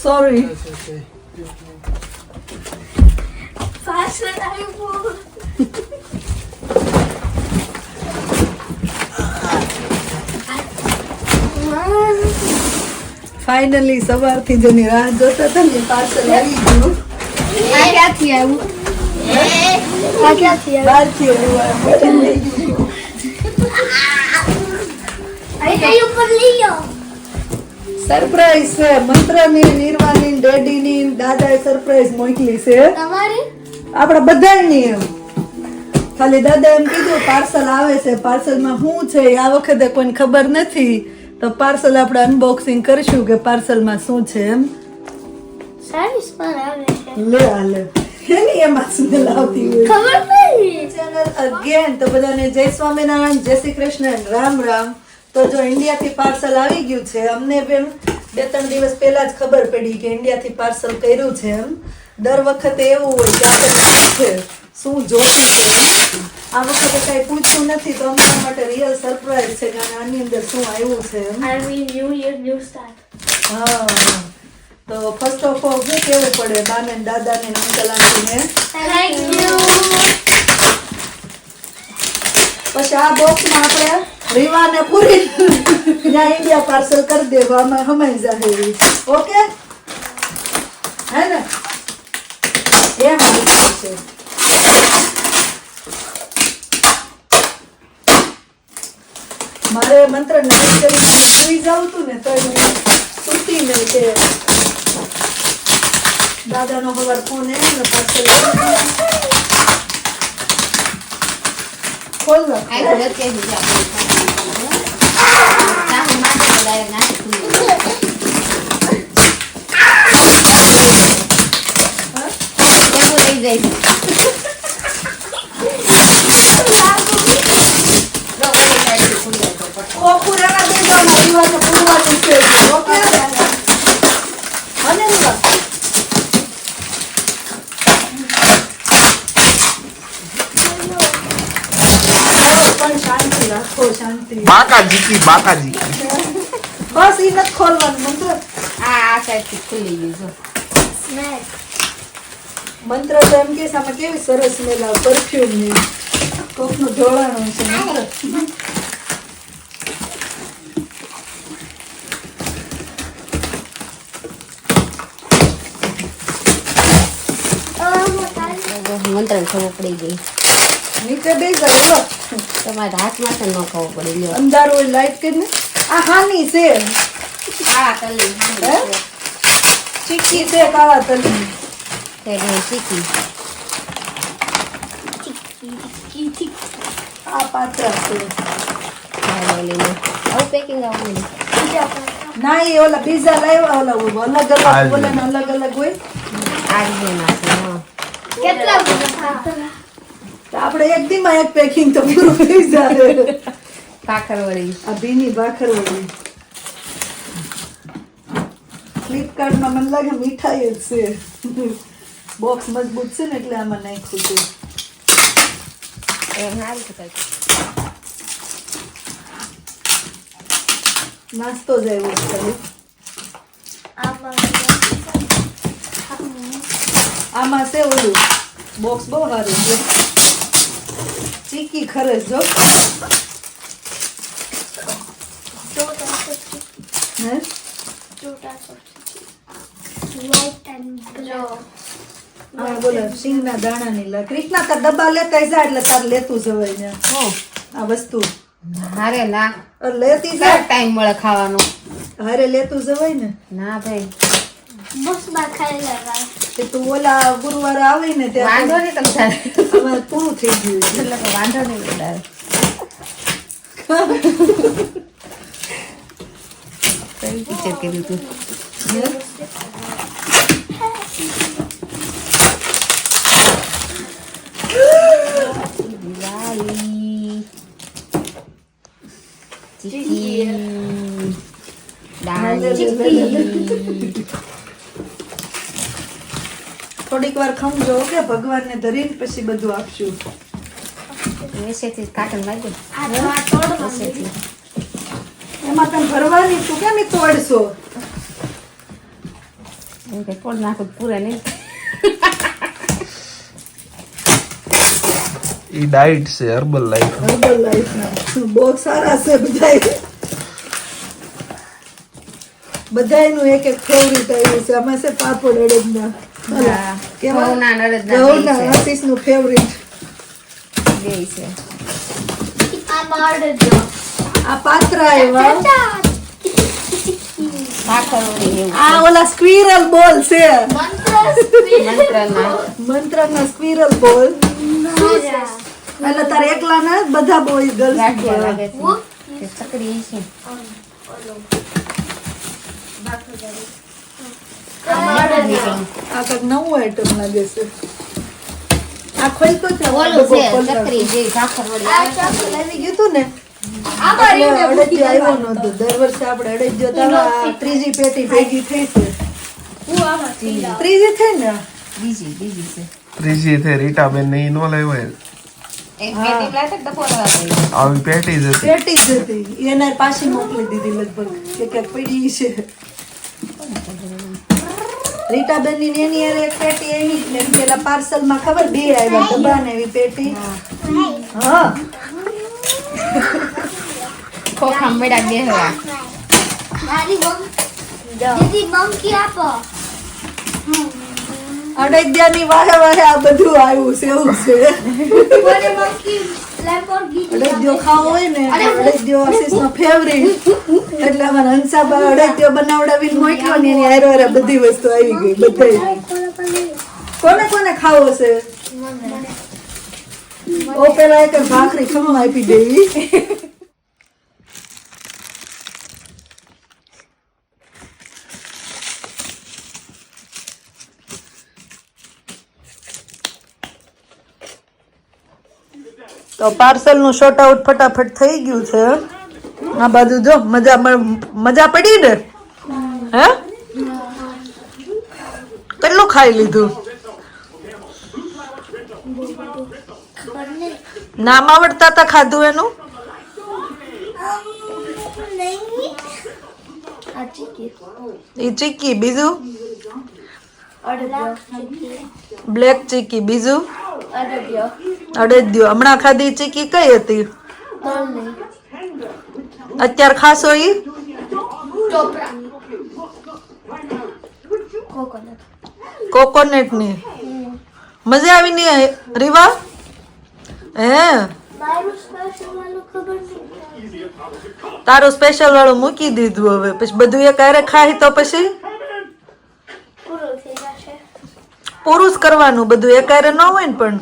Sorry. Finally સવારથી જેની રાહ જોતા હતા ને પાર્સલ આવી ગયું. આ ક્યાંથી આવ્યું? બહારથી આવ્યું. સરપ્રાઈઝ છે. મંત્રની, નિર્વાની, ડેડીની, દાદાએ સરપ્રાઈઝ મોકલી છે. આપણા બધાની એમ. ખાલી દાદા એમ કીધું પાર્સલ આવે છે, પાર્સલમાં શું છે આ વખતે કોઈને ખબર નથી, તો પાર્સલ આપણે અનબોક્સિંગ કરીશું કે પાર્સલમાં શું છે એમ. લે હાલે એની એમાં સ્મેલ આવતી હોય. ચેનલ અગેન તો બધાને જય સ્વામિનારાયણ, જય શ્રી કૃષ્ણ, રામ રામ. તો જો ઇન્ડિયાથી પાર્સલ આવી ગયું છે. અમને પણ 2-3 દિવસ પહેલા જ ખબર પડી કે ઇન્ડિયાથી પાર્સલ કર્યું છે એમ. દર વખતે એવું હોય કે આપણે પૂછે શું જોતું છે. આ વખતે કઈ પૂછ્યું નથી, તો અમારા માટે રિયલ સરપ્રાઈઝ છે કે આની અંદર શું આવ્યું છે એમ. હા, તો ફર્સ્ટ ઓફ ઓલ શું કેવું પડે બાને ને દાદાને ને અંકલ આંટીને? પછી આ બોક્સમાં આપણે રીવાને પૂરી ત્યાં ઇન્ડિયા પાર્સલ કરી દેવા, આમાં હમાઈ જાય. ઓકે હે ને? એમ છે. મારે મંત્ર નાઈ કરી સુઈ જાવ તું ને તો સુતી નહીં કે દાદાનો ખબર ફોન ને પાર્સલ ખોલ લો. બાકાજી કી બાકાજી બસ ઈ નથી ખોલવાનું મંત્ર. આ સાઈડથી ખુલી ગયું. મંત્ર તો એમ કે આમાં કેવી સરસ સ્મેલ આવે, પરફ્યુમ ની કોકનું ઢોળાણું છે મંત્ર. મંત્ર ખબર પડી ગઈ. નીચે બે જાય તમારા હાથમાં તો ન ખબર પડી ગયો. અંધારું હોય લાઈટ કરીને. આ હાની છે, આ તલી ચીક્કી છે, કાળા તલી શીખી. આ પાત્રા છે. આવું પેકિંગ આવું ના એ ઓલા બીજા લાવ્યા ઓલા અલગ અલગ ઓલા અલગ અલગ હોય. કેટલા તો આપણે એક દીમાં એક પેકિંગ તો પૂરું થઈ જાય. ભાખરવડી. આ ભીની ભાખરવડી ફ્લિપકાર્ટમાં મને લાગે મીઠાઈ જ છે. બોક્સ મજબૂત છે ને એટલે આમાં નાખ્યું છે. નાસ્તો જ આવ્યો છે ખાલી. આમાં છે ઓલું બોક્સ બહુ સારું છે. ચીકી ખરેશ જો. હે હા બોલો સિંગના દાણાની લા. કૃષ્ણા તાર ડબ્બા લેતા જા એટલે તાર લેતું જવાય ને આ વસ્તુ. હારે ના લેતી જા, ટાઈમ મળે ખાવાનો. હારે લેતું જવાય ને. ના ભાઈ તે તું ઓલા ગુરુવારે આવે ને ત્યાં વાંધો નહીં. તમે અમારે પૂરું થઈ ગયું એટલે વાંધો નહીં. વધારે કઈ પિક્ચર કર્યું તું? દિવાળી ચીકી થોડીક વાર ખમજો કે ભગવાનને ધરીને પછી બધું આપશું. વેસેથી કાટન લાગ્યું. એમાં તમે ભરવાની તું કેમ તોડશો? એમ કે પોડ નાખું તો પૂરા નહીં. ઈ ડાઈટ છે હર્બલ લાઈફ. હર્બલ લાઈફના બહુ સારા છે બધાયનું એક એક ફેવરિટ આવ્યું છે. આમાં છે પાપડ અડદના. હા, ઘઉંના અને અડદના ઘઉંના બેય છે. આશીષનું ફેવરિટ. બેય છે. આ પાત્રા આવ્યા. ભાખરવડી એવું આ ઓલા સ્ક્વિરલ બોલ છે. મંત્રના. મંત્રના સ્ક્વિરલ બોલ. એટલે તારે એકલાના જ બધા બોય ગર્લ્સ ગાંઠિયા લાગે છે. તે ચકરી છે. આ કંઈક નવું આઈટમ લાગે છે. આ ખોઈ તો છે ઓલું છે ચકરી જે ભાખરવડી આવે છે. આવી ગયું તું ને એટલે અડદિયો આવ્યો નહોતો. દર વર્ષે આપણે અડદિયો તો આ ત્રીજી પેટી ભેગી થઈ છે. ત્રીજી થઈ ને બીજી છે. ત્રીજી છે રીટાબેન ને ઈ નો લેવાય. એક પેટી લાગે તો પોરવા દે. આવી પેટી જ હતી. પેટી જ હતી એને પાછી મોકલી દીધી લગભગ કે ક્યાંક પડી છે. રીટાબેન ની એની હારે એક પેટી આવી ને એમ પેલા પાર્સલ માં ખબર બે આવ્યા ડબ્બા ને એવી પેટી. હા ખોખા મેડા બેહવા. અડદિયાની વાહે વાહે આ બધું આવ્યું છે એવું છે. અડદિયો ખાવો હોય ને અડદિયો આશીષનો ફેવરિટ એટલે અમારા હંસાબા અડદિયો બનાવડાવીને મોકલ્યો ને એની હારે હારે બધી વસ્તુ આવી ગઈ. બધાય કોને કોને ખાવો છે? ઓ પેલા એક ભાખરી ખમા આપી દેવી. તો પાર્સલ નું શોર્ટ આઉટ ફટાફટ થઈ ગયું છે. આ બાજુ જો મજા પડી ને? હે કેટલું ખાઈ લીધું? નામ આવડતા તા ખાધું એનું? ઈ ચીકી. બીજું બ્લેક ચીકી. બીજું અડદિયો. હમણાં ખાધી ચીકી કઈ હતી? અત્યારે ખાશો ઈ? કોકોનટ ની. મજા આવી ની રીવા? હે તારું સ્પેશિયલ વાળું મૂકી દીધું. હવે પછી બધું એક હારે ખાય તો પછી પૂરું જ કરવાનું. બધું એક હારે ન હોય ને. પણ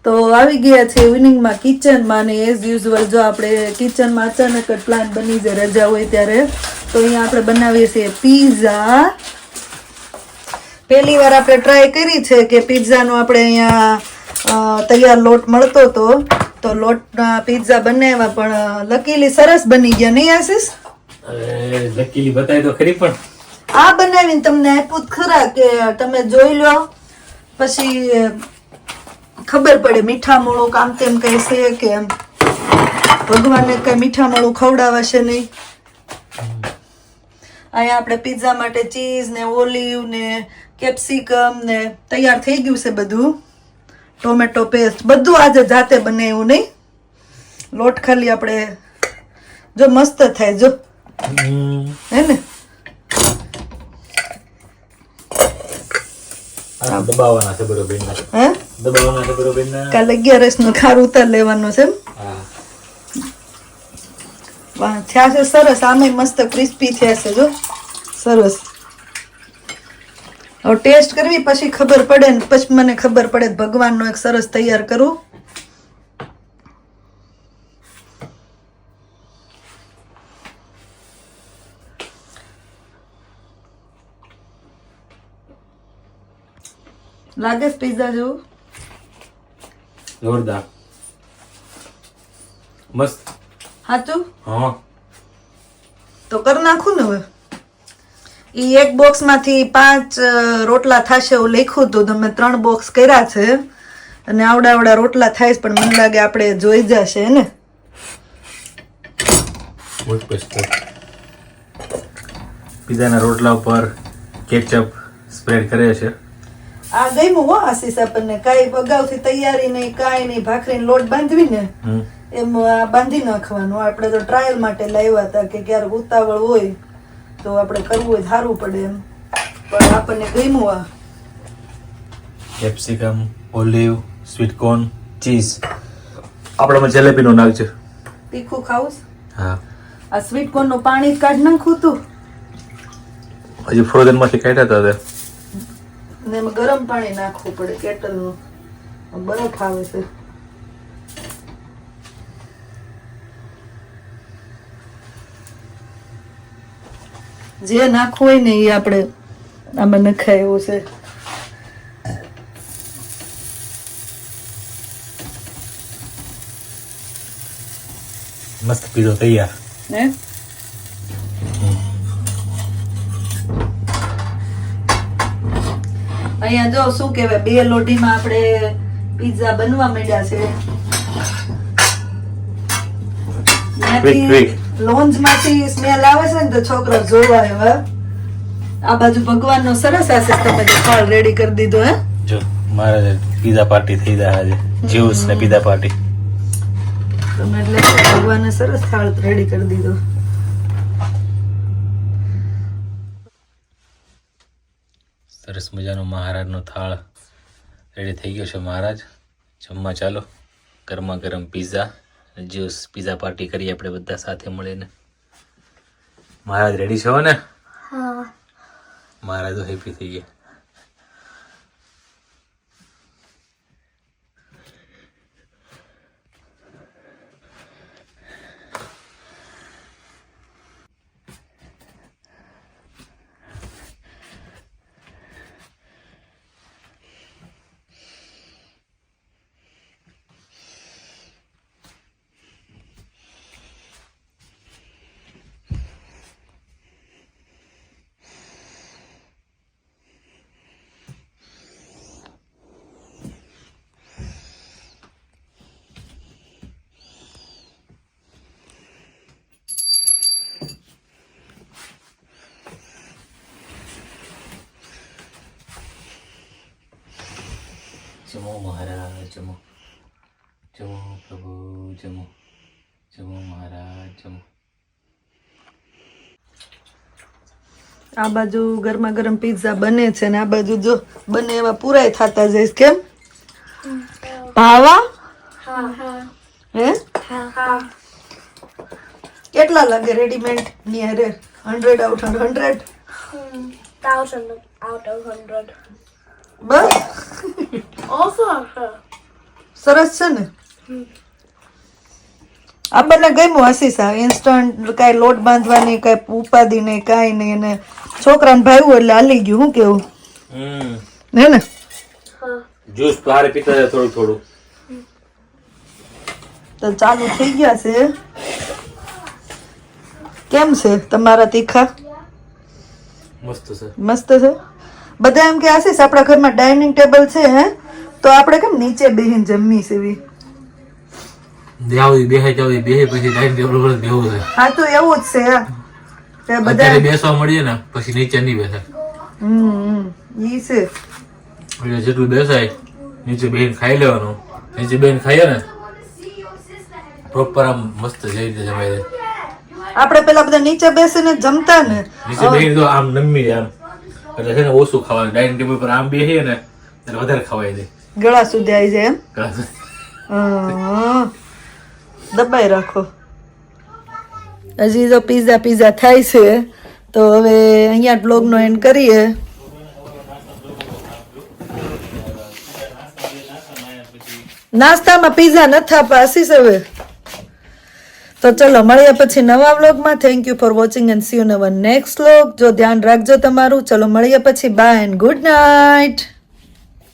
તો આવી ગયા છે ઇવનિંગમાં કિચનમાં ને એઝ યુઝ્યુઅલ જો આપણે કિચનમાં અચાનક જ પ્લાન બની જાય રજા હોય ત્યારે તો અહીંયા આપણે બનાવીએ છીએ પીઝા. પહેલી વાર આપણે ટ્રાય કરી છે કે પીઝાનો આપણે અહીંયા તૈયાર લોટ મળતો હતો તો લોટના પીઝા બનાવ્યા પણ લકીલી સરસ બની ગયા નહીં આશીષ? લકીલી બતાવી તો ખરી પણ આ બનાવીને તમને આપ્યું ખરા કે તમે જોઈ લો પછી ખબર પડે મીઠા મોળું કામ તેમ કઈ છે કે એમ. ભગવાનને કઈ મીઠા મોળું ખવડાવાશે નહીં. અહીંયા આપણે પીઝા માટે ચીઝ ને ઓલિવ ને કેપ્સિકમ ને તૈયાર થઈ ગયું છે બધું. ટોમેટો પેસ્ટ બધું આજે જાતે બનાવ્યું નહીં. લોટ ખાલી આપણે જો મસ્ત થાય જો હે ને. દબાવવાના છે બરોબર હે દબાવવાના છે બરોબર કાલે 11 નું ખાર ઉતાર લેવાનું છે એમ. વાહ થયા છે સરસ. આમે મસ્ત ક્રિસ્પી થયા છે જો સરસ. હવે ટેસ્ટ કરવી પછી ખબર પડે ને પછી મને ખબર પડે ભગવાનનો એક સરસ તૈયાર કરું. લાગે છે પીઝા જેવું? જોરદાર મસ્ત. સાચું? હા તો કરી નાખું ને હવે. ઈ એક બોક્સ માંથી 5 રોટલા થશે એવું લખ્યું હતું. તમે 3 બોક્સ કર્યા છે અને આવડા રોટલા થાય પણ મને લાગે આપણે જોઈ જશે ને. બહુ સ્પષ્ટ પીઝાના રોટલા ઉપર કેચઅપ સ્પ્રેડ કરે છે. આ ગમ્યું હો આશીષ આપણને. કાંઈ અગાઉથી તૈયારી નહીં, કાંઈ નહીં. ભાખરીનો લોટ બાંધવી ને એમ આ બાંધી નાખવાનું. આપણે તો ટ્રાયલ માટે લાવ્યા હતા કે ક્યારેક ઉતાવળ હોય તો આપણે કરવું હોય સારું પડે એમ. પણ આપણને ગમ્યું આ. Capsicum, olive, sweet corn, cheese. આપણામાં જલેબીનો નાગ છે. તીખું ખાવું છે? હા, આ સ્વીટ કોર્ન નું પાણી કાઢી નાખવું તું હજી ફ્રોઝન માંથી કાઢ્યા હતા તે. ને એમાં ગરમ પાણી નાખવું પડે કેટલ નું. બરફ આવે છે. જે નાખવું હોય ને એ આપણે આમાં નખાય એવું છે. મસ્ત પીઝો તૈયાર. હે અહીંયા જો શું કહેવાય, 2 લોઢીમાં આપણે પિઝા બનવા માંડ્યા છે. લોન્જ માંથી સ્મેલ આવે છે ને તો છોકરો જોવા આવ્યા. આ બાજુ ભગવાન નો સરસ આશીષ તમે થાળ રેડી કરી દીધો. હે જો મારે પીઝા પાર્ટી થઈ જાય આજે. જ્યુસ ને પીઝા પાર્ટી. તમે એટલે ભગવાનને સરસ થાળ રેડી કરી દીધો. સરસ મજાનો મહારાજનો થાળ રેડી થઈ ગયો છે. મહારાજ જમવા ચાલો. ગરમા ગરમ પીઝા જ્યુસ પીઝા પાર્ટી કરીએ આપણે બધા સાથે મળીને. મહારાજ રેડી છો ને? હા. મહારાજ તો હેપી થઈ ગયા. જમો મહારાજ જમો. જમો પ્રભુ જમો. જમો મહારાજ જમો. આ બાજુ ગરમા ગરમ પિઝા બને છે ને આ બાજુ જો બને એવા પૂરાય થતા જઈશ. કેમ ભાવા? હે કેટલા લાગે રેડીમેડ ની હારે? 100 out of 100? 1000 out of 100. Bus Also, સરસ છે ને. આપણને ગમ્યું આશીષ. આ ઇન્સ્ટન્ટ કાંઈ લોટ બાંધવાની કાંઈ ઉપાધિ નહીં, કાંઈ નહીં. અને છોકરાને ભાવ્યું એટલે હાલી ગયું. શું કેવું હે ને? જ્યુસ બહાર પીતા જાય થોડું થોડું. તો ચાલુ થઈ ગયા છે. કેમ છે તમારા તીખા? મસ્ત છે. મસ્ત છે. બધા એમ કે આશીષ આપણા ઘરમાં ડાઇનિંગ ટેબલ છે હે તો આપણે કેમ નીચે બેહીને જમી સેવી? દેહાવી બેહે જાવી બેહે પછી ડાઇનિંગ ટેબલ પર બેહવું છે. હા તો એવું જ છે. તે બધા અત્યારે બેસવા મળીએ ને પછી નીચે નહીં બેસે. ઈ છે. એટલે જેટલું બેસાય નીચે બેહીને ખાઈ લેવાનું. નીચે બેહીને ખાઈએ ને પ્રોપર આમ મસ્ત જઈ રીતે જમાય છે. આપણે પેલા બધા નીચે બેસીને જમતા ને. નીચે બેહીને તો આમ નમી આમ એટલે છે ને ઓછું ખાવાનું. ડાઇનિંગ ટેબલ પર આમ બેસીએ ને એટલે વધારે ખવાય જાય. ગળા સુધી આવી જાય એમ. દબાઈ રાખો. હજી જો પીઝા થાય છે તો હવે અહીંયા બ્લોગનો એન્ડ કરીએ. નાસ્તામાં પીઝા નથી આપા આશીષ હવે. તો ચલો મળીએ પછી નવા વ્લોગમાં. Thank you for watching and see you in our next vlog. જો ધ્યાન રાખજો તમારું. ચલો મળીએ પછી. Bye and good night.